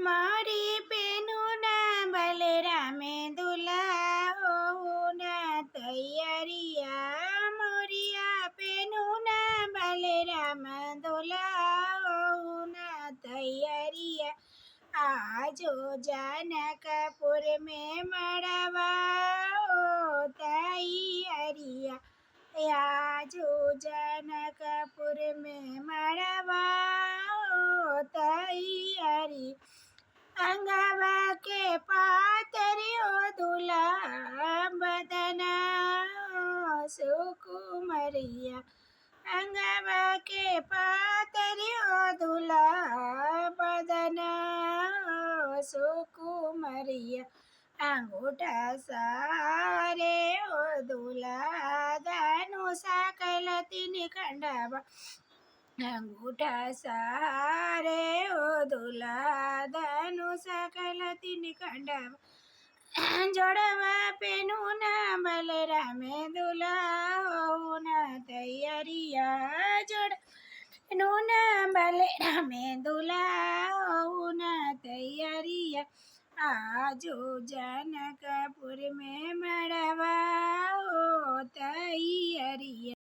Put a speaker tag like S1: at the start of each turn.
S1: મારી બેનું ના બલરામે દુલા હોવું ના તૈયારિયા મોરિયા બેનું ના બલરામ દુલા હોવું ના તૈયારિયા આજો जानकपुर में मड़वा तैयारिया आजो जानकपुर में मड़वा तैयारी अंगवा के पातरियो दूल्हा बदना सुकुमरिया अंगवा के पातरियो दूल्हा बदना सुकुमरिया अंगूठा सारे ओ दूल्हा धनुषा कलतिनि कंडवा अंगूठा सारे ओ दूल्हा धनुषा कलतिनि कंडवा जोड़वा पेनु ना बलरामे दूल्हा होવું ના તૈયારિયા જોડ પેનું ના બલરામે દુલા હોવું ના તૈયારિયા आजो जानकपुर में मड़वा तैयारिया।